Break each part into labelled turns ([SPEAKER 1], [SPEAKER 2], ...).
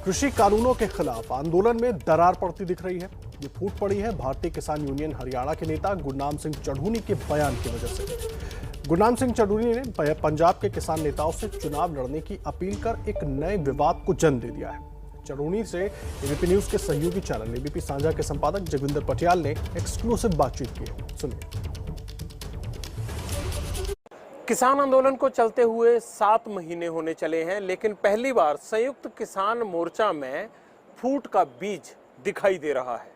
[SPEAKER 1] कृषि कानूनों के खिलाफ आंदोलन में दरार पड़ती दिख रही है। ये फूट पड़ी है भारतीय किसान यूनियन हरियाणा के नेता गुरनाम सिंह चढ़ूनी के बयान की वजह से। गुरनाम सिंह चढ़ूनी ने पंजाब के किसान नेताओं से चुनाव लड़ने की अपील कर एक नए विवाद को जन्म दे दिया है। चढ़ूनी से एबीपी न्यूज के सहयोगी चैनल एबीपी साझा के संपादक जगविंदर पटियाल ने एक्सक्लूसिव बातचीत की। सुनिए।
[SPEAKER 2] किसान आंदोलन को चलते हुए 7 महीने होने चले हैं, लेकिन पहली बार संयुक्त किसान मोर्चा में फूट का बीज दिखाई दे रहा है।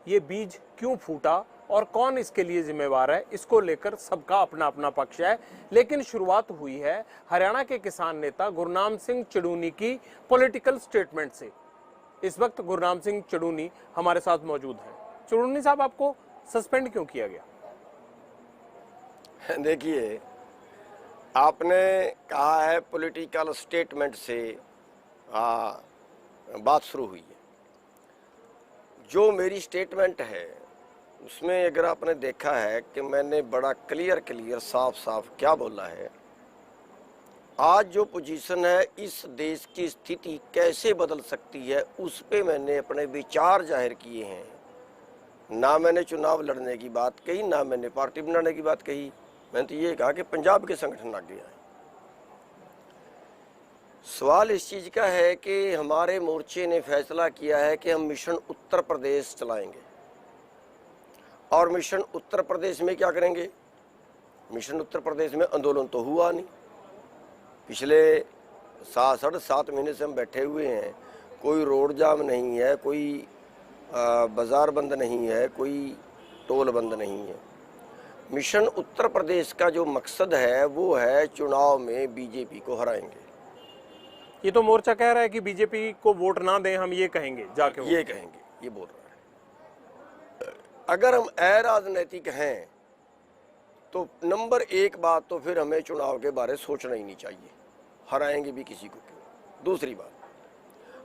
[SPEAKER 2] ये बीज क्यों फूटा और कौन इसके लिए जिम्मेवार है, इसको लेकर सबका अपना अपना पक्ष है। लेकिन शुरुआत हुई है हरियाणा के किसान नेता गुरनाम सिंह चढ़ूनी की पॉलिटिकल स्टेटमेंट से। इस वक्त गुरनाम सिंह चढ़ूनी हमारे साथ मौजूद हैं। चढ़ूनी साहब, आपको सस्पेंड क्यों किया गया?
[SPEAKER 3] देखिए, आपने कहा है पॉलिटिकल स्टेटमेंट से बात शुरू हुई है। जो मेरी स्टेटमेंट है उसमें अगर आपने देखा है कि मैंने बड़ा क्लियर साफ साफ क्या बोला है। आज जो पोजीशन है, इस देश की स्थिति कैसे बदल सकती है, उस पे मैंने अपने विचार जाहिर किए हैं। ना मैंने चुनाव लड़ने की बात कही, ना मैंने पार्टी बनाने की बात कही। मैंने तो ये कहा कि पंजाब के संगठन आगे आए। सवाल इस चीज़ का है कि हमारे मोर्चे ने फैसला किया है कि हम मिशन उत्तर प्रदेश चलाएंगे। और मिशन उत्तर प्रदेश में क्या करेंगे? मिशन उत्तर प्रदेश में आंदोलन तो हुआ नहीं। पिछले 7.5 महीने से हम बैठे हुए हैं। कोई रोड जाम नहीं है, कोई बाज़ार बंद नहीं है, कोई टोल बंद नहीं है। मिशन उत्तर प्रदेश का जो मकसद है वो है चुनाव में बीजेपी को हराएंगे।
[SPEAKER 2] ये तो मोर्चा कह रहा है कि बीजेपी को वोट ना दें, हम ये कहेंगे जाके।
[SPEAKER 3] ये कहेंगे, ये बोल रहा है। अगर हम अराजनैतिक हैं तो नंबर 1 बात तो फिर हमें चुनाव के बारे सोचना ही नहीं चाहिए। हराएंगे भी किसी को क्यों। दूसरी बात,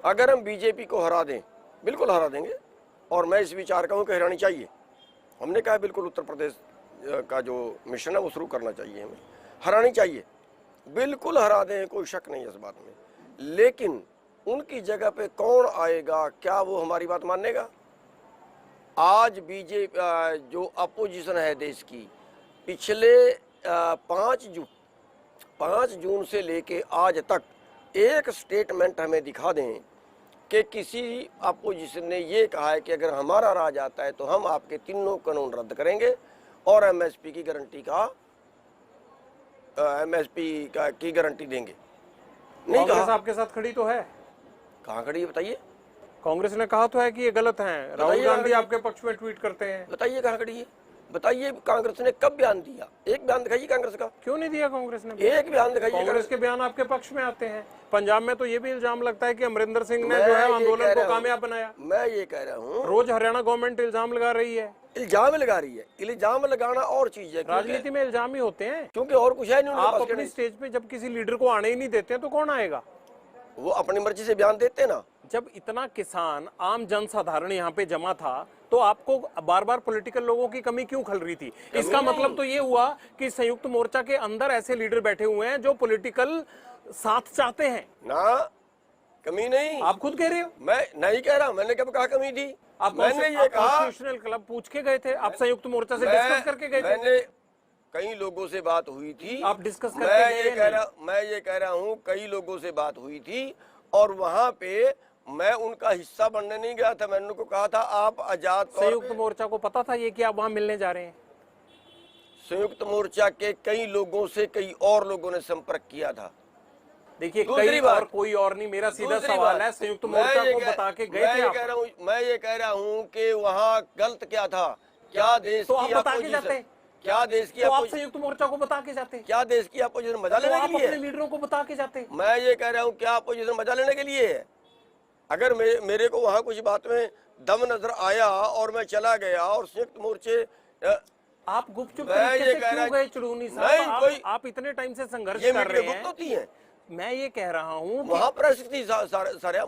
[SPEAKER 3] अगर हम बीजेपी को हरा दें, बिल्कुल हरा देंगे। और मैं इस विचार का हूँ कि हरानी चाहिए। हमने कहा बिल्कुल उत्तर प्रदेश का जो मिशन है वो शुरू करना चाहिए, हमें हरानी चाहिए, बिल्कुल हरा दें, कोई शक नहीं है इस बात में। लेकिन उनकी जगह पे कौन आएगा, क्या वो हमारी बात मानेगा? आज बीजेपी जो अपोजिशन है देश की, पिछले 5 जून से लेके आज तक एक स्टेटमेंट हमें दिखा दें कि किसी अपोजिशन ने ये कहा है कि अगर हमारा राज आता है तो हम आपके तीनों कानून रद्द करेंगे और एमएसपी की गारंटी की गारंटी देंगे। नहीं
[SPEAKER 2] कांग्रेस आपके साथ खड़ी तो है।
[SPEAKER 3] कहाँ खड़ी है बताइए?
[SPEAKER 2] कांग्रेस ने कहा तो है कि ये गलत है। राहुल गांधी आपके पक्ष में ट्वीट करते हैं।
[SPEAKER 3] बताइए कहाँ खड़ी है? बताइए कांग्रेस ने कब बयान दिया? एक बयान दिखाइए कांग्रेस का।
[SPEAKER 2] क्यों नहीं दिया कांग्रेस ने?
[SPEAKER 3] एक बयान दिखाइए।
[SPEAKER 2] कांग्रेस के बयान आपके पक्ष में आते हैं। पंजाब में तो ये भी इल्जाम लगता है कि अमरिंदर सिंह ने जो है आंदोलन को कामयाब बनाया।
[SPEAKER 3] मैं ये कह रहा हूँ,
[SPEAKER 2] रोज हरियाणा गवर्नमेंट इल्जाम लगा रही है।
[SPEAKER 3] इल्जाम लगा रही है। इल्जाम लगाना और चीज है।
[SPEAKER 2] राजनीति में इल्जाम ही होते हैं,
[SPEAKER 3] क्योंकि और कुछ है नहीं।
[SPEAKER 2] आप अपनी स्टेज पे जब किसी लीडर को आने ही नहीं देते तो कौन आएगा?
[SPEAKER 3] वो अपनी मर्जी से बयान देते ना।
[SPEAKER 2] जब इतना किसान आम जनसाधारण यहाँ पे जमा था तो आपको बार बार पॉलिटिकल लोगों की कमी क्यों खल रही थी? इसका मतलब तो ये हुआ कि संयुक्त मोर्चा के अंदर ऐसे लीडर बैठे हुए हैं जो पॉलिटिकल साथ चाहते हैं
[SPEAKER 3] ना। कमी नहीं,
[SPEAKER 2] आप खुद कह रहे हो।
[SPEAKER 3] मैं नहीं कह रहा। मैंने कब कहा कमी थी?
[SPEAKER 2] मैंने ये कहा कॉन्स्टिट्यूशनल क्लब पूछ के गए थे, आप संयुक्त मोर्चा से डिस्कस करके गए थे।
[SPEAKER 3] मैंने कई लोगों से बात हुई थी,
[SPEAKER 2] आप डिस्कस करके गए?
[SPEAKER 3] मैं ये कह रहा हूँ कई लोगों से बात हुई थी और वहाँ पे मैं उनका हिस्सा बनने नहीं गया था। मैंने उनको कहा था आप आजाद।
[SPEAKER 2] संयुक्त मोर्चा को पता था ये कि आप वहाँ मिलने जा रहे हैं?
[SPEAKER 3] संयुक्त मोर्चा के कई लोगों से कई और लोगों ने संपर्क किया था।
[SPEAKER 2] देखिए, कई और कोई और नहीं। मेरा सीधा सवाल है, संयुक्त मोर्चा को बता के गए थे आप?
[SPEAKER 3] मैं ये कह रहा हूँ कि वहाँ गलत क्या था? क्या देश
[SPEAKER 2] तो आप बता के जाते?
[SPEAKER 3] क्या देश की?
[SPEAKER 2] तो आप संयुक्त मोर्चा को बता के जाते?
[SPEAKER 3] क्या देश की अपोजिशन मजा लेने के लिए?
[SPEAKER 2] अपने लीडरों को बता के जाते?
[SPEAKER 3] मैं ये कह रहा हूँ क्या अपोजिशन मजा लेने के लिए है? अगर मेरे को वहाँ कुछ बात में दम नजर आया और मैं चला गया और संयुक्त मोर्चे
[SPEAKER 2] आप गुपचुप तरीके से क्यों गए चढ़ूनी साहब? आप इतने टाइम से संघर्ष कर रहे हैं। मैं ये कह रहा हूँ
[SPEAKER 3] वहाँ प्रेस थी सारे।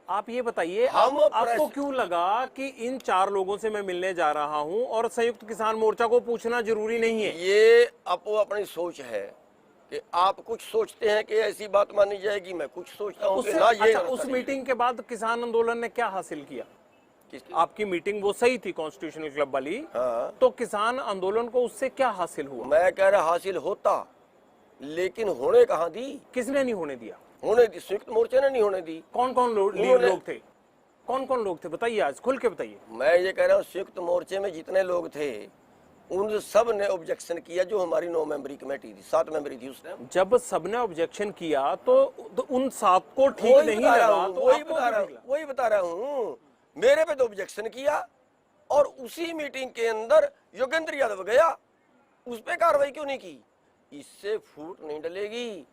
[SPEAKER 2] आप ये बताइए, आपको क्यों लगा कि इन 4 लोगों से मैं मिलने जा रहा हूँ और संयुक्त किसान मोर्चा को पूछना जरूरी नहीं है?
[SPEAKER 3] ये अपनी सोच है। कि आप कुछ सोचते हैं कि ऐसी बात मानी जाएगी, मैं कुछ सोचता हूँ कि ना ये
[SPEAKER 2] अच्छा,
[SPEAKER 3] रास्ता
[SPEAKER 2] उस
[SPEAKER 3] नहीं।
[SPEAKER 2] मीटिंग के बाद किसान आंदोलन ने क्या हासिल किया?
[SPEAKER 3] किसकी?
[SPEAKER 2] आपकी मीटिंग वो सही थी कॉन्स्टिट्यूशनल क्लब वाली,
[SPEAKER 3] हाँ,
[SPEAKER 2] तो किसान आंदोलन को उससे क्या हासिल हुआ?
[SPEAKER 3] मैं कह रहा हासिल होता, लेकिन होने कहाँ दी?
[SPEAKER 2] किसने नहीं होने दिया?
[SPEAKER 3] होने दी, संयुक्त मोर्चे ने नहीं होने दी।
[SPEAKER 2] कौन कौन
[SPEAKER 3] उन्होंने-
[SPEAKER 2] लोग थे? कौन कौन लोग थे बताइए, आज खुल के बताइए।
[SPEAKER 3] मैं ये कह रहा हूँ संयुक्त मोर्चे में जितने लोग थे उन सब ने ऑब्जेक्शन किया। जो हमारी 9 मेंबरी कमेटी थी, 7 मेंबरी थी उसने,
[SPEAKER 2] जब सबने ऑब्जेक्शन किया तो उन 7 को ठीक
[SPEAKER 3] वही
[SPEAKER 2] नहीं
[SPEAKER 3] बता रहा
[SPEAKER 2] लगा,
[SPEAKER 3] हूँ,
[SPEAKER 2] तो
[SPEAKER 3] वही
[SPEAKER 2] आपको
[SPEAKER 3] बता
[SPEAKER 2] क्यों
[SPEAKER 3] रहा
[SPEAKER 2] ठीक
[SPEAKER 3] हूँ,
[SPEAKER 2] लगा?
[SPEAKER 3] वही बता रहा हूँ। मेरे पे तो ऑब्जेक्शन किया और उसी मीटिंग के अंदर योगेंद्र यादव गया, उस पे कार्रवाई क्यों नहीं की? इससे फूट नहीं डलेगी।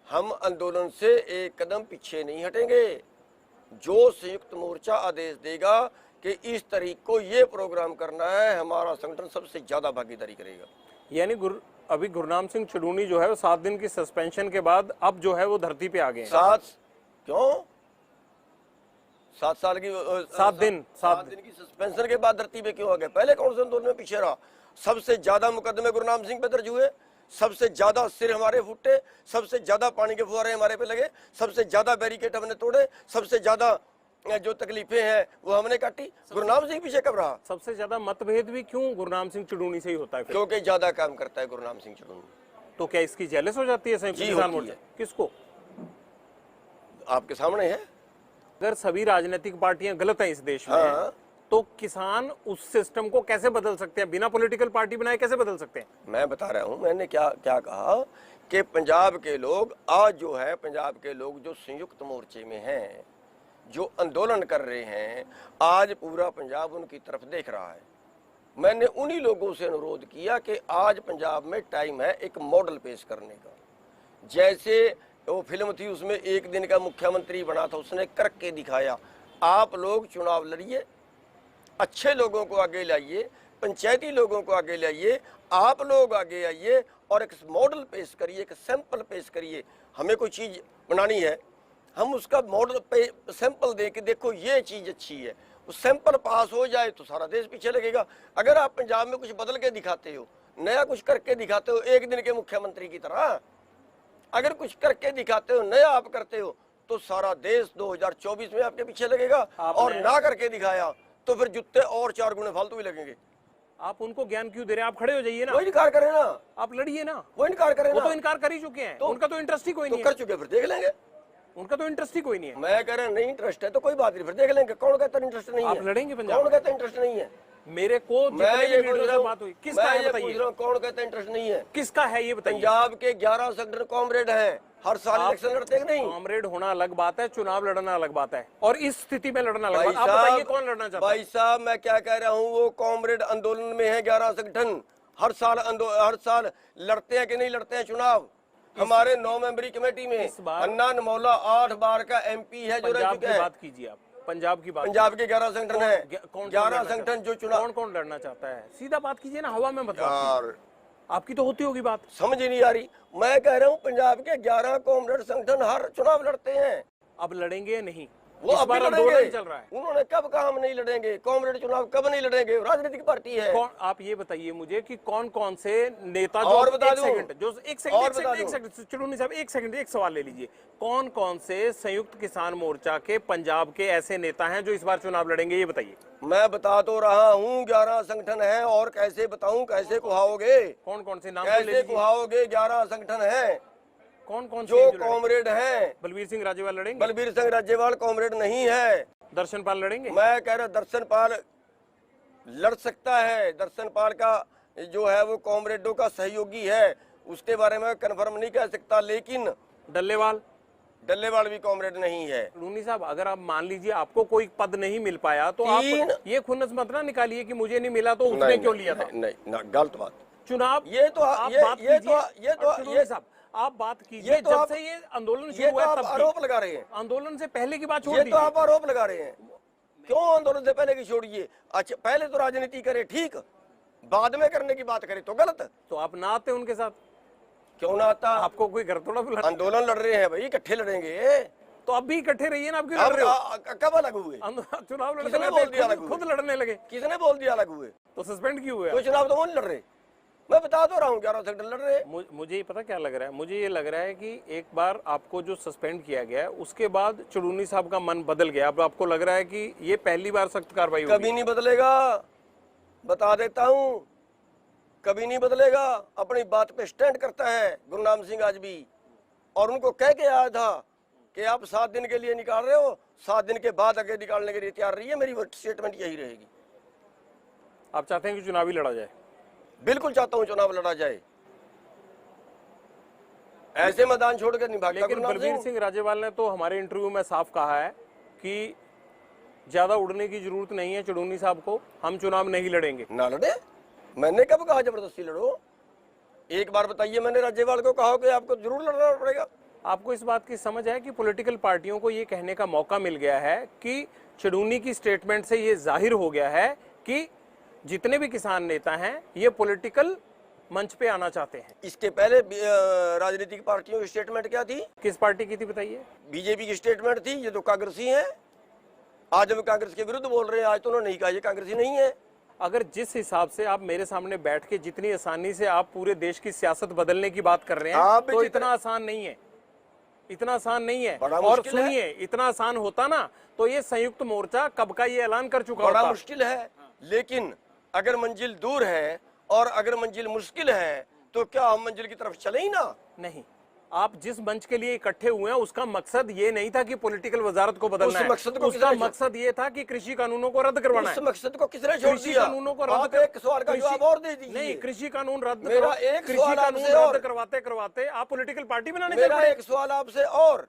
[SPEAKER 3] हम आंदोलन से एक कदम पीछे नहीं हटेंगे। जो संयुक्त मोर्चा आदेश देगा कि इस तारीख को ये प्रोग्राम करना है, हमारा संगठन सबसे ज्यादा भागीदारी करेगा।
[SPEAKER 2] यानी अभी गुरनाम सिंह चुड़ूनी जो है वो 7 दिन की सस्पेंशन के बाद अब जो है वो धरती पे आ गए हैं।
[SPEAKER 3] 7 साल की
[SPEAKER 2] 7 दिन
[SPEAKER 3] 7 दिन की सस्पेंशन के बाद धरती पे क्यों आ गए? पहले कौन से आंदोलन में पीछे रहा? सबसे ज्यादा मुकदमे गुरनाम सिंह पे दर्ज हुए, सबसे ज्यादा सिर हमारे फूटे, सबसे ज्यादा पानी के फुहारे हमारे पे लगे, सबसे ज्यादा बैरिकेड हमने तोड़े, सबसे ज्यादा जो तकलीफें हैं वो हमने काटी। गुरनाम सिंह पीछे कब रहा?
[SPEAKER 2] सबसे ज्यादा मतभेद भी क्यों गुरनाम सिंह चुड़ूनी से ही होता है फिर?
[SPEAKER 3] क्योंकि ज्यादा काम करता है गुरनाम सिंह चुड़ूनी।
[SPEAKER 2] तो क्या इसकी जेलस हो जाती है संयुक्त
[SPEAKER 3] जी,
[SPEAKER 2] किसान
[SPEAKER 3] होती
[SPEAKER 2] मोर्चा?
[SPEAKER 3] है।
[SPEAKER 2] किसको?
[SPEAKER 3] आपके सामने है।
[SPEAKER 2] अगर सभी राजनीतिक पार्टियां गलत हैं इस देश में,
[SPEAKER 3] हाँ।
[SPEAKER 2] तो किसान उस सिस्टम को कैसे बदल सकते हैं? बिना पॉलिटिकल पार्टी बनाए कैसे बदल सकते हैं?
[SPEAKER 3] मैं बता रहा हूं, मैंने क्या क्या कहा कि पंजाब के लोग आज जो है, पंजाब के लोग जो संयुक्त मोर्चे में हैं, जो आंदोलन कर रहे हैं, आज पूरा पंजाब उनकी तरफ देख रहा है। मैंने उन्हीं लोगों से अनुरोध किया कि आज पंजाब में टाइम है एक मॉडल पेश करने का। जैसे वो फिल्म थी, उसमें एक दिन का मुख्यमंत्री बना था, उसने करके दिखाया। आप लोग चुनाव लड़िए, अच्छे लोगों को आगे लाइए, पंचायती लोगों को आगे लाइए, आप लोग आगे आइए और एक मॉडल पेश करिए, एक सैंपल पेश करिए। हमें कोई चीज़ बनानी है, हम उसका मॉडल पे सैंपल दे के देखो ये चीज़ अच्छी है, उस सैंपल पास हो जाए तो सारा देश पीछे लगेगा। अगर आप पंजाब में कुछ बदल के दिखाते हो, नया कुछ करके दिखाते हो, एक दिन के मुख्यमंत्री की तरह अगर कुछ करके दिखाते हो, नया आप करते हो, तो सारा देश 2024 में आपके पीछे लगेगा। और ना करके दिखाया तो फिर जुत्ते और 4 गुने फालतू भी लगेंगे।
[SPEAKER 2] आप उनको ज्ञान क्यों दे रहे हैं? आप खड़े हो जाइए ना,
[SPEAKER 3] वो इनकार करें ना,
[SPEAKER 2] आप लड़िए ना।
[SPEAKER 3] वो इनकार करें
[SPEAKER 2] वो
[SPEAKER 3] ना।
[SPEAKER 2] तो इनकार कर ही चुके हैं, उनका तो इंटरेस्ट ही कोई
[SPEAKER 3] तो
[SPEAKER 2] नहीं
[SPEAKER 3] कर
[SPEAKER 2] है।
[SPEAKER 3] चुके, फिर देख लेंगे।
[SPEAKER 2] उनका तो इंटरेस्ट ही कोई नहीं है।
[SPEAKER 3] मैं कह रहा नहीं इंटरेस्ट है तो कोई बात नहीं, फिर देख लेंगे। कौन कहता है इंटरेस्ट नहीं है?
[SPEAKER 2] आप लड़ेंगे पंजाब?
[SPEAKER 3] कौन कहता है इंटरेस्ट नहीं है?
[SPEAKER 2] मेरे को
[SPEAKER 3] मैं
[SPEAKER 2] जितने
[SPEAKER 3] ये
[SPEAKER 2] भी
[SPEAKER 3] पूछ
[SPEAKER 2] लीडरों
[SPEAKER 3] रहा
[SPEAKER 2] से
[SPEAKER 3] हूँ,
[SPEAKER 2] बात हुई,
[SPEAKER 3] मैं
[SPEAKER 2] किसका है
[SPEAKER 3] ये पूछ
[SPEAKER 2] बताइए?
[SPEAKER 3] रहा हूँ, कौन कहता है इंटरेस्ट नहीं है?
[SPEAKER 2] किसका है ये बताइए?
[SPEAKER 3] पंजाब के 11 संगठन कॉमरेड हैं, हर साल इलेक्शन लड़ते हैं कि नहीं?
[SPEAKER 2] कॉमरेड होना अलग बात है, चुनाव लड़ना अलग बात है, और इस स्थिति में लड़ना अलग
[SPEAKER 3] भाई
[SPEAKER 2] बात है। आप बताइए
[SPEAKER 3] साहब,
[SPEAKER 2] कौन लड़ना चाहता है?
[SPEAKER 3] भाई साहब, मैं क्या कह रहा हूँ, वो कॉमरेड आंदोलन में है 11 संगठन, हर साल लड़ते हैं कि नहीं लड़ते हैं चुनाव? हमारे 9 मेंबरी कमेटी में अन्ना नमौला 8 बार का MP है जो रह
[SPEAKER 2] पंजाब
[SPEAKER 3] चुके
[SPEAKER 2] की
[SPEAKER 3] हैं।
[SPEAKER 2] बात कीजिए आप, पंजाब की बात।
[SPEAKER 3] पंजाब के 11 संगठन है,
[SPEAKER 2] कौन
[SPEAKER 3] 11 संगठन जो चुनाव।
[SPEAKER 2] कौन कौन लड़ना चाहता है? सीधा बात कीजिए ना, हवा में मत बात
[SPEAKER 3] यार
[SPEAKER 2] कीजिए। आपकी तो होती होगी बात।
[SPEAKER 3] समझ ही नहीं आ रही। मैं कह रहा हूँ पंजाब के 11 कॉमरेड संगठन हर चुनाव लड़ते हैं।
[SPEAKER 2] अब लड़ेंगे या नहीं?
[SPEAKER 3] वो
[SPEAKER 2] इस
[SPEAKER 3] अब
[SPEAKER 2] बार
[SPEAKER 3] भी
[SPEAKER 2] आंदोलन
[SPEAKER 3] लड़ेंगे।
[SPEAKER 2] चल रहा है।
[SPEAKER 3] उन्होंने कब कहा हम नहीं लड़ेंगे? कॉमरेड चुनाव कब नहीं लड़ेंगे? राजनीतिक पार्टी है।
[SPEAKER 2] कौन, आप ये बताइए मुझे कि कौन कौन से नेता जो
[SPEAKER 3] और बता
[SPEAKER 2] एक
[SPEAKER 3] दूं।
[SPEAKER 2] सेकंड जो एक
[SPEAKER 3] और बता
[SPEAKER 2] सेकंड
[SPEAKER 3] दूं।
[SPEAKER 2] चुड़ूनी साहब एक सेकंड, एक सवाल ले लीजिए। कौन कौन से संयुक्त किसान मोर्चा के पंजाब के ऐसे नेता हैं जो इस बार चुनाव लड़ेंगे, ये बताइए।
[SPEAKER 3] मैं बता तो रहा हूँ 11 संगठन है, और कैसे बताऊं? कैसे कुहाओगे?
[SPEAKER 2] कौन कौन से नाम तो ले
[SPEAKER 3] कैसे
[SPEAKER 2] लीजिए।
[SPEAKER 3] कुहाओगे? 11 संगठन है
[SPEAKER 2] कौन कौन से
[SPEAKER 3] जो
[SPEAKER 2] लड़ेंगे?
[SPEAKER 3] कॉमरेड हैं।
[SPEAKER 2] बलबीर सिंह राजेवाल लड़ेंगे?
[SPEAKER 3] बलबीर सिंह राजेवाल कॉमरेड नहीं है।
[SPEAKER 2] दर्शनपाल लड़ेंगे?
[SPEAKER 3] मैं कह रहा दर्शनपाल लड़ सकता है। दर्शनपाल का जो है वो कॉमरेडों का सहयोगी है, उसके बारे में कंफर्म नहीं कह सकता। लेकिन डल्लेवाल भी कॉमरेड नहीं है।
[SPEAKER 2] लूनी साहब, अगर आप मान लीजिए आपको कोई पद नहीं मिल पाया तो आप ये खुन्नस मत ना निकालिए कि मुझे नहीं मिला तो उसने क्यों लिया था।
[SPEAKER 3] नहीं ना, गलत बात।
[SPEAKER 2] चुनाव
[SPEAKER 3] ये तो
[SPEAKER 2] आप
[SPEAKER 3] ये
[SPEAKER 2] बात
[SPEAKER 3] ये
[SPEAKER 2] कीजिए।
[SPEAKER 3] तो ये
[SPEAKER 2] साहब आप बात कीजिए,
[SPEAKER 3] तो
[SPEAKER 2] जब
[SPEAKER 3] आप-
[SPEAKER 2] से ये आंदोलन
[SPEAKER 3] ये
[SPEAKER 2] शुरू
[SPEAKER 3] तो
[SPEAKER 2] हुआ है
[SPEAKER 3] आप
[SPEAKER 2] तब की।
[SPEAKER 3] आरोप लगा रहे हैं।
[SPEAKER 2] आंदोलन से पहले की बात छोड़
[SPEAKER 3] ये तो
[SPEAKER 2] दीजिए।
[SPEAKER 3] आप आरोप लगा रहे हैं। क्यों आंदोलन से पहले की छोड़िए? अच्छा, पहले तो राजनीति करे ठीक, बाद में करने की बात करे तो गलत।
[SPEAKER 2] तो आप ना आते उनके साथ?
[SPEAKER 3] क्यों ना आता?
[SPEAKER 2] आपको कोई घर थोड़ा बुला।
[SPEAKER 3] आंदोलन लड़ रहे हैं भाई, इकट्ठे लड़ेंगे।
[SPEAKER 2] तो अब भी इकट्ठे रहिए ना, आप क्यों लड़ रहे हो?
[SPEAKER 3] कब अलग हुए?
[SPEAKER 2] चुनाव
[SPEAKER 3] किसने
[SPEAKER 2] लड़ते
[SPEAKER 3] बोल दिया
[SPEAKER 2] लड़ते
[SPEAKER 3] अलग हुए?
[SPEAKER 2] खुद लड़ने लगे
[SPEAKER 3] किसने बोल दिया अलग हुए?
[SPEAKER 2] तो सस्पेंड क्यों हुए?
[SPEAKER 3] तो चुनाव तो वो नहीं लड़ रहे। मैं बता तो रहा हूँ 11 सेक्टर लड़ रहे हैं।
[SPEAKER 2] मुझे ये पता क्या लग रहा है, मुझे ये लग रहा है कि एक बार आपको जो सस्पेंड किया गया है उसके बाद चुड़ूनी साहब का मन बदल गया। अब आपको लग रहा है कि ये पहली बार सख्त कार्रवाई होगी।
[SPEAKER 3] कभी नहीं बदलेगा, बता देता हूँ, कभी नहीं बदलेगा। अपनी बात पे स्टैंड करता है गुरनाम सिंह आज भी, और उनको कह के आया था कि आप 7 दिन के लिए निकाल रहे हो, 7 दिन के बाद आगे निकालने के लिए तैयार रही है। मेरी स्टेटमेंट यही रहेगी।
[SPEAKER 2] आप चाहते हैं कि चुनाव ही लड़ा जाए?
[SPEAKER 3] बिल्कुल चाहता हूँ चुनाव लड़ा जाए, ऐसे मैदान छोड़ कर नहीं भागता।
[SPEAKER 2] लेकिन बलबीर सिंह राजेवाल ने तो हमारे इंटरव्यू में साफ कहा है कि ज्यादा उड़ने की जरूरत नहीं है चुड़ूनी साहब को, हम चुनाव नहीं लड़ेंगे।
[SPEAKER 3] ना लड़े, मैंने कब कहा जबरदस्ती लड़ो? एक बार बताइए मैंने राजेवाल को कहा कि आपको जरूर लड़ना पड़ेगा।
[SPEAKER 2] आपको इस बात की समझ है कि पॉलिटिकल पार्टियों को ये कहने का मौका मिल गया है कि चुड़ूनी की स्टेटमेंट से ये जाहिर हो गया है कि जितने भी किसान नेता हैं ये पॉलिटिकल मंच पे आना चाहते हैं।
[SPEAKER 3] इसके पहले राजनीतिक पार्टियों की स्टेटमेंट क्या थी?
[SPEAKER 2] किस पार्टी की थी बताइए?
[SPEAKER 3] बीजेपी की स्टेटमेंट थी, ये तो कांग्रेसी है। आज हम कांग्रेस के विरुद्ध बोल रहे हैं, आज तो उन्होंने नहीं कहा ये कांग्रेसी नहीं है।
[SPEAKER 2] अगर जिस हिसाब से आप मेरे सामने बैठ के जितनी आसानी से आप पूरे देश की सियासत बदलने की बात कर रहे हैं तो इतना आसान नहीं है, इतना आसान नहीं है। और सुनिए, इतना आसान होता ना तो ये संयुक्त मोर्चा कब का ये ऐलान कर चुका होता।
[SPEAKER 3] बड़ा मुश्किल है, लेकिन अगर मंजिल दूर है और अगर मंजिल मुश्किल है तो क्या हम मंजिल की तरफ चले ही ना?
[SPEAKER 2] नहीं, आप जिस मंच के लिए इकट्ठे हुए हैं उसका मकसद ये नहीं था कि पॉलिटिकल वजारत को बदलना है। उसका मकसद ये था कि कृषि कानूनों को रद्द करवाना है।
[SPEAKER 3] उस मकसद को किसने छोड़ दिया?
[SPEAKER 2] कानूनों को रद्द
[SPEAKER 3] एक सवाल का जवाब और दे दीजिए।
[SPEAKER 2] नहीं, कृषि कानून रद्द,
[SPEAKER 3] मेरा एक
[SPEAKER 2] कृषि
[SPEAKER 3] सवाल
[SPEAKER 2] कानून
[SPEAKER 3] आपसे
[SPEAKER 2] रद्द करवाते करवाते आप पॉलिटिकल पार्टी बनाने चल
[SPEAKER 3] मेरा
[SPEAKER 2] पड़े।
[SPEAKER 3] एक सवाल आपसे और,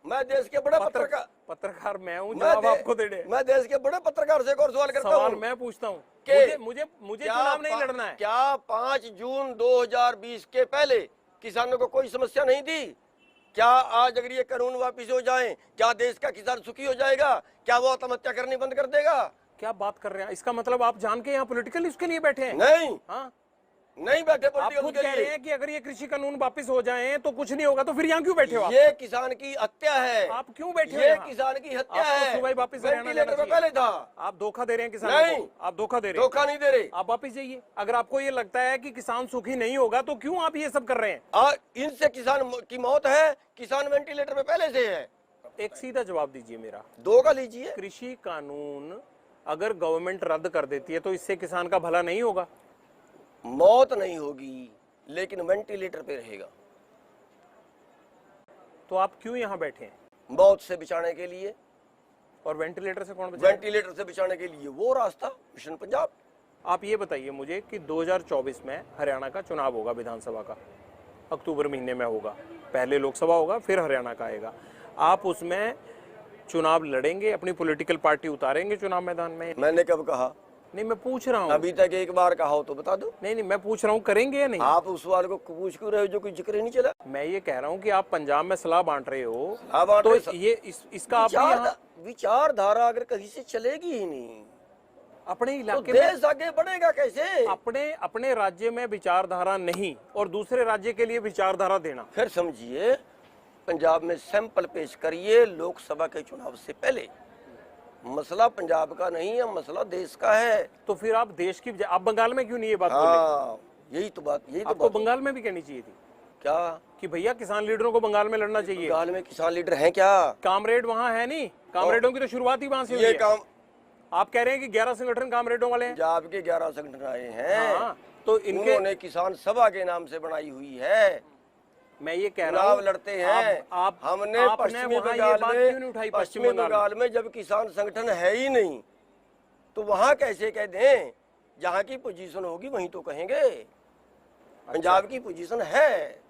[SPEAKER 3] मैं देश के बड़े
[SPEAKER 2] पत्रकार मैं हूँ, जवाब आपको देने।
[SPEAKER 3] मैं देश के बड़े पत्रकार से एक और सवाल करता हूँ।
[SPEAKER 2] मैं पूछता हूँ, मुझे चुनाव नहीं लड़ना है।
[SPEAKER 3] क्या 5 जून 2020 के पहले किसानों को कोई समस्या नहीं थी? क्या आज अगर ये कानून वापिस हो जाए, क्या देश का किसान सुखी हो जाएगा? क्या वो आत्महत्या करनी बंद कर देगा? क्या
[SPEAKER 2] बात कर रहे हैं? इसका मतलब आप जान के यहाँ पॉलिटिकल इसके लिए बैठे हैं?
[SPEAKER 3] नहीं,
[SPEAKER 2] हाँ,
[SPEAKER 3] नहीं बैठे।
[SPEAKER 2] आप खुद कह रहे हैं कि अगर ये कृषि कानून वापिस हो जाए तो कुछ नहीं होगा, तो फिर यहाँ क्यों बैठे हो?
[SPEAKER 3] ये किसान की हत्या है।
[SPEAKER 2] आप क्यों बैठे हो?
[SPEAKER 3] ये किसान की हत्या है।
[SPEAKER 2] सुबह वापिस
[SPEAKER 3] वेंटिलेटर पे पहले था।
[SPEAKER 2] आप धोखा दे रहे हैं किसानों को। आप धोखा दे रहे हैं।
[SPEAKER 3] धोखा नहीं दे रहे।
[SPEAKER 2] आप वापिस जाइए। अगर आपको ये लगता है कि किसान सुखी नहीं होगा तो क्यों आप ये सब कर रहे हैं?
[SPEAKER 3] इनसे किसान की मौत है, किसान वेंटिलेटर पे पहले से है।
[SPEAKER 2] एक सीधा जवाब दीजिए मेरा।
[SPEAKER 3] 2 का लीजिए।
[SPEAKER 2] कृषि कानून अगर गवर्नमेंट रद्द कर देती है तो इससे किसान का भला नहीं होगा?
[SPEAKER 3] मौत नहीं होगी, लेकिन वेंटिलेटर पे रहेगा।
[SPEAKER 2] तो आप क्यों यहाँ बैठे हैं?
[SPEAKER 3] मौत से बचाने के लिए।
[SPEAKER 2] और वेंटिलेटर से कौन बचाएगा?
[SPEAKER 3] वेंटिलेटर से बचाने के लिए वो रास्ता मिशन पंजाब।
[SPEAKER 2] आप ये बताइए मुझे कि 2024 में हरियाणा का चुनाव होगा, विधानसभा का, अक्टूबर महीने में होगा। पहले लोकसभा होगा, फिर हरियाणा का आएगा। आप उसमें चुनाव लड़ेंगे, अपनी पॉलिटिकल पार्टी उतारेंगे चुनाव मैदान में?
[SPEAKER 3] मैंने कब कहा?
[SPEAKER 2] नहीं, मैं पूछ रहा हूँ।
[SPEAKER 3] अभी तक एक बार कहा हो तो बता दो।
[SPEAKER 2] नहीं, मैं पूछ रहा हूँ करेंगे या नहीं।
[SPEAKER 3] आप उस सवाल को पूछ क्यों रहे हो जो कोई जिक्र ही नहीं चला?
[SPEAKER 2] मैं ये कह रहा हूँ कि आप पंजाब में सलाह बांट रहे हो तो ये इसका आप
[SPEAKER 3] विचारधारा अगर कहीं से चलेगी ही नहीं,
[SPEAKER 2] अपने इलाके
[SPEAKER 3] तो देश आगे बढ़ेगा कैसे?
[SPEAKER 2] अपने राज्य में विचारधारा नहीं और दूसरे राज्य के लिए विचारधारा देना।
[SPEAKER 3] फिर समझिए, पंजाब में सैंपल पेश करिए लोकसभा के चुनाव से पहले। मसला पंजाब का नहीं है, मसला देश का है।
[SPEAKER 2] तो फिर आप देश की, आप बंगाल में क्यों नहीं ये बात बोले?
[SPEAKER 3] यही तो बात।
[SPEAKER 2] आपको बंगाल में भी कहनी चाहिए थी
[SPEAKER 3] क्या
[SPEAKER 2] कि भैया किसान लीडरों को बंगाल में लड़ना चाहिए।
[SPEAKER 3] बंगाल में किसान लीडर हैं क्या?
[SPEAKER 2] कामरेड वहाँ है नहीं, कामरेडों की तो शुरुआत ही वहाँ से हुई है।
[SPEAKER 3] काम
[SPEAKER 2] आप कह रहे हैं कि 11 संगठन कामरेडों वाले हैं।
[SPEAKER 3] पंजाब के 11 संगठन आए हैं,
[SPEAKER 2] तो
[SPEAKER 3] इन्होंने किसान सभा के नाम से बनाई हुई है।
[SPEAKER 2] मैं ये कह रहा हूँ
[SPEAKER 3] लड़ते हैं। हमने पश्चिमी बंगाल में जब किसान संगठन है ही नहीं तो वहाँ कैसे कह दें? जहाँ की पोजीशन होगी वहीं तो कहेंगे। पंजाब की पोजीशन है,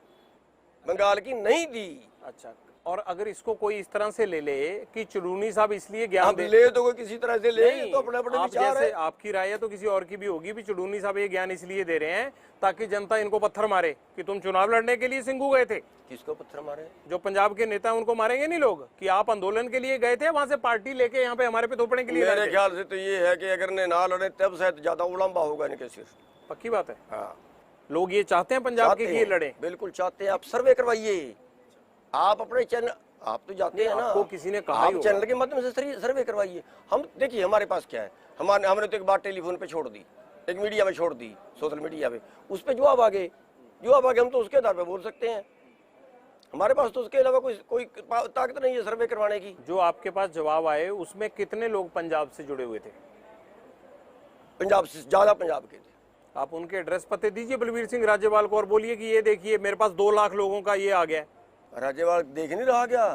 [SPEAKER 3] बंगाल की नहीं दी।
[SPEAKER 2] अच्छा, और अगर इसको कोई इस तरह से ले कि चुड़ूनी साहब इसलिए ज्ञान
[SPEAKER 3] ले तो कोई किसी तरह से ले, तो अपने अपने विचार है।
[SPEAKER 2] आपकी राय है तो किसी और की भी होगी भी चुड़ूनी साहब ये ज्ञान इसलिए दे रहे हैं ताकि जनता इनको पत्थर मारे कि तुम चुनाव लड़ने के लिए सिंघू गए थे।
[SPEAKER 3] किसको पत्थर मारे?
[SPEAKER 2] जो पंजाब के नेता उनको मारेंगे नहीं लोग कि आप आंदोलन के लिए गए थे, वहां से पार्टी लेके यहाँ पे हमारे पे थोपने के लिए।
[SPEAKER 3] मेरे ख्याल से तो ये है कि अगर ना लड़े तब शायद ज्यादा उलंबा होगा इनके सिर।
[SPEAKER 2] पक्की बात है।
[SPEAKER 3] हाँ,
[SPEAKER 2] लोग ये चाहते हैं पंजाब के लिए लड़े।
[SPEAKER 3] बिल्कुल चाहते हैं। आप सर्वे करवाइए, आप अपने चैनल, आप तो जाते हैं ना,
[SPEAKER 2] आपको किसी ने कहा,
[SPEAKER 3] आप चैनल के माध्यम से सर्वे करवाइए। हम देखिए हमारे पास क्या है, हमने तो एक बात टेलीफोन पे छोड़ दी एक मीडिया में छोड़ दी, सोशल मीडिया पे, उस पर जवाब आ गए, हम तो उसके आधार पे बोल सकते हैं। हमारे पास तो उसके अलावा कोई ताकत नहीं है सर्वे करवाने की।
[SPEAKER 2] जो आपके पास जवाब आए उसमें कितने लोग पंजाब से जुड़े हुए थे?
[SPEAKER 3] पंजाब से ज्यादा पंजाब के थे।
[SPEAKER 2] आप उनके एड्रेस पते दीजिए बलबीर सिंह राज्यपाल को और बोलिए कि ये देखिए मेरे पास 2 लाख लोगों का ये आ गया।
[SPEAKER 3] राज्यपाल देख नहीं रहा क्या?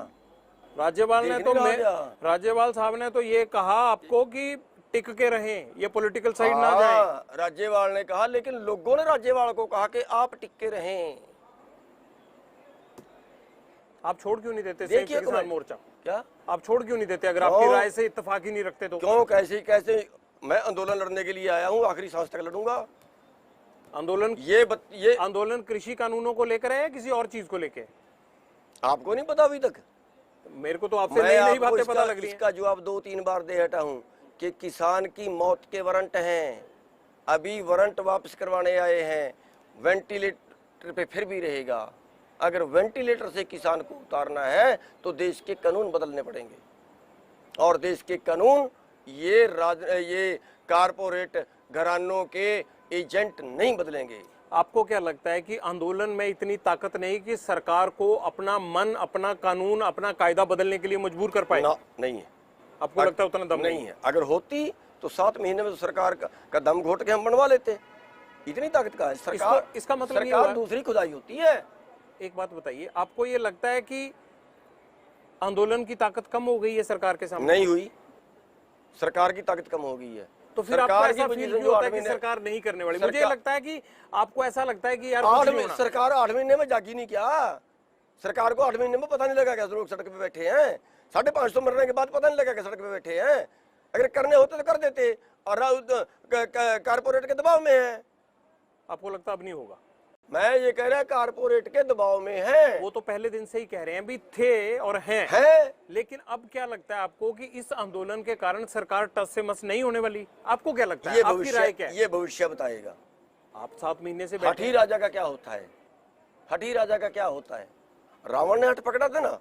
[SPEAKER 2] राज्यपाल ने तो
[SPEAKER 3] देख नहीं रहा
[SPEAKER 2] राज्यपाल साहब ने तो ये कहा आपको कि टिक के रहें, ये पॉलिटिकल साइड ना जाए।
[SPEAKER 3] राज्यपाल ने कहा, लेकिन लोगों ने राज्यपाल को कहा कि आप टिक के रहें।
[SPEAKER 2] आप छोड़ क्यों नहीं देते संयुक्त किसान मोर्चा?
[SPEAKER 3] क्या
[SPEAKER 2] आप छोड़ क्यों नहीं देते अगर आपकी राय से इत्तेफाक ही नहीं रखते तो?
[SPEAKER 3] क्यों? कैसे मैं आंदोलन लड़ने के लिए आया हूँ, आखिरी सांस तक लड़ूंगा।
[SPEAKER 2] आंदोलन ये आंदोलन कृषि कानूनों को लेकर है या किसी और चीज को लेकर?
[SPEAKER 3] आपको नहीं पता अभी तक?
[SPEAKER 2] मेरे को तो आपसे नई बातें पता लग रही हैं।
[SPEAKER 3] इसका जवाब 2-3 बार दे हटा हूँ कि किसान की मौत के वारंट हैं, अभी वारंट वापस करवाने आए हैं, वेंटिलेटर पे फिर भी रहेगा। अगर वेंटिलेटर से किसान को उतारना है तो देश के कानून बदलने पड़ेंगे, और देश के कानून ये कारपोरेट घरानों के एजेंट नहीं बदलेंगे।
[SPEAKER 2] आपको क्या लगता है कि आंदोलन में इतनी ताकत नहीं कि सरकार को अपना मन, अपना कानून, अपना कायदा बदलने के लिए मजबूर कर पाए?
[SPEAKER 3] नहीं है।
[SPEAKER 2] आपको लगता है उतना दम
[SPEAKER 3] नहीं है? अगर होती तो 7 महीने में तो सरकार का दम घोट के हम बनवा लेते। इतनी ताकत का है सरकार।
[SPEAKER 2] इसका मतलब
[SPEAKER 3] सरकार दूसरी खुदाई होती है।
[SPEAKER 2] एक बात बताइए, आपको ये लगता है कि आंदोलन की ताकत कम हो गई है सरकार के सामने?
[SPEAKER 3] नहीं हुई, सरकार की ताकत कम हो गई है।
[SPEAKER 2] तो फिर आपको ऐसा फील क्यों होता है कि सरकार नहीं करने वाली? मुझे लगता है कि आपको ऐसा लगता है कि यार
[SPEAKER 3] सरकार 8 महीने में जागी नहीं क्या? सरकार को 8 महीने में पता नहीं लगा क्या लोग सड़क पे बैठे हैं? 550 मरने के बाद पता नहीं लगा क्या सड़क पे बैठे हैं? अगर करने होते तो कर देते, और कारपोरेट के दबाव में है।
[SPEAKER 2] आपको लगता अब नहीं होगा?
[SPEAKER 3] मैं ये कह रहा कारपोरेट के दबाव में है।
[SPEAKER 2] वो तो पहले दिन से ही कह रहे हैं, भी थे और हैं। लेकिन अब क्या लगता है आपको कि इस आंदोलन के कारण सरकार टस से मस नहीं होने वाली? आपको क्या लगता है? आपकी राय क्या है?
[SPEAKER 3] ये भविष्य बताएगा।
[SPEAKER 2] आप 7 महीने से
[SPEAKER 3] हठी राजा का क्या होता है? हठी राजा का क्या होता है? रावण ने हठ पकड़ा था ना,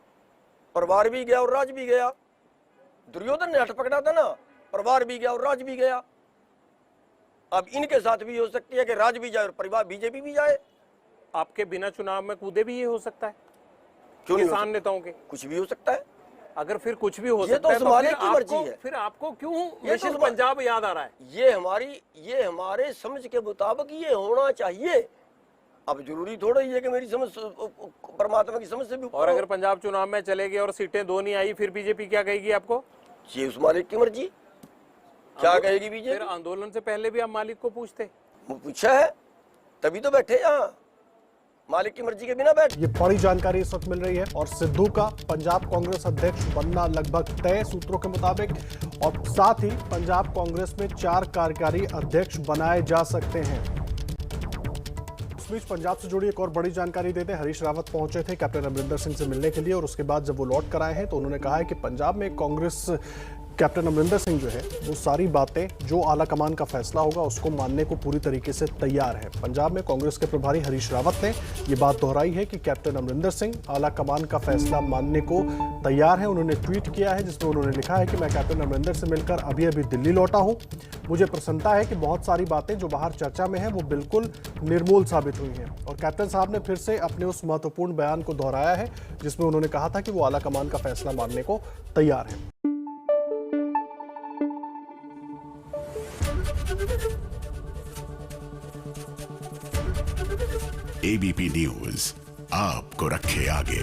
[SPEAKER 3] परिवार भी गया और राज भी गया। दुर्योधन ने हठ पकड़ा था ना, परिवार भी गया और राज भी गया। अब इनके साथ भी हो सकती है कि राज भी जाए और परिवार बीजेपी भी जाए।
[SPEAKER 2] आपके बिना चुनाव में कूदे भी ये हो सकता है?
[SPEAKER 3] क्यों?
[SPEAKER 2] किसान नेताओं के
[SPEAKER 3] कुछ भी हो सकता है।
[SPEAKER 2] अगर फिर कुछ भी हो सकता है तो फिर आपको क्यों मिशन पंजाब याद आ रहा है?
[SPEAKER 3] ये हमारे समझ के मुताबिक ये होना चाहिए। अब जरूरी थोड़ा ही है कि मेरी समझ परमात्मा की समझ से भी।
[SPEAKER 2] और अगर पंजाब चुनाव में चले गए और सीटें 2 नहीं आई, फिर बीजेपी क्या कहेगी आपको?
[SPEAKER 3] ये उस मालिक की मर्जी, क्या कहेगी बीजेपी?
[SPEAKER 2] फिर आंदोलन से पहले भी आप मालिक को पूछते?
[SPEAKER 3] वो पूछा है, तभी तो बैठे यहाँ, मालिक की मर्जी के बिना बैठ।
[SPEAKER 1] ये बड़ी जानकारी इस वक्त मिल रही है, और सिद्धू का पंजाब कांग्रेस अध्यक्ष बनना लगभग तय सूत्रों के मुताबिक, और साथ ही पंजाब कांग्रेस में 4 कार्यकारी अध्यक्ष बनाए जा सकते हैं। इस बीच पंजाब से जुड़ी एक और बड़ी जानकारी देते हैं। हरीश रावत पहुंचे थे कैप्टन अमरिंदर सिंह से मिलने के लिए, और उसके बाद जब वो लौट कर आए हैं तो उन्होंने कहा है कि पंजाब में कांग्रेस कैप्टन अमरिंदर सिंह जो है वो सारी बातें, जो आला कमान का फैसला होगा उसको मानने को पूरी तरीके से तैयार है। पंजाब में कांग्रेस के प्रभारी हरीश रावत ने ये बात दोहराई है कि कैप्टन अमरिंदर सिंह आला कमान का फैसला मानने को तैयार है। उन्होंने ट्वीट किया है जिसमें उन्होंने लिखा है कि मैं कैप्टन अमरिंदर से मिलकर अभी दिल्ली लौटा हूं। मुझे प्रसन्नता है कि बहुत सारी बातें जो बाहर चर्चा में हैं वो बिल्कुल निर्मूल साबित हुई हैं। और कैप्टन साहब ने फिर से अपने उस महत्वपूर्ण बयान को दोहराया है जिसमें उन्होंने कहा था कि वो आला कमान का फैसला मानने को तैयार है।
[SPEAKER 4] एबीपी न्यूज आपको रखे आगे।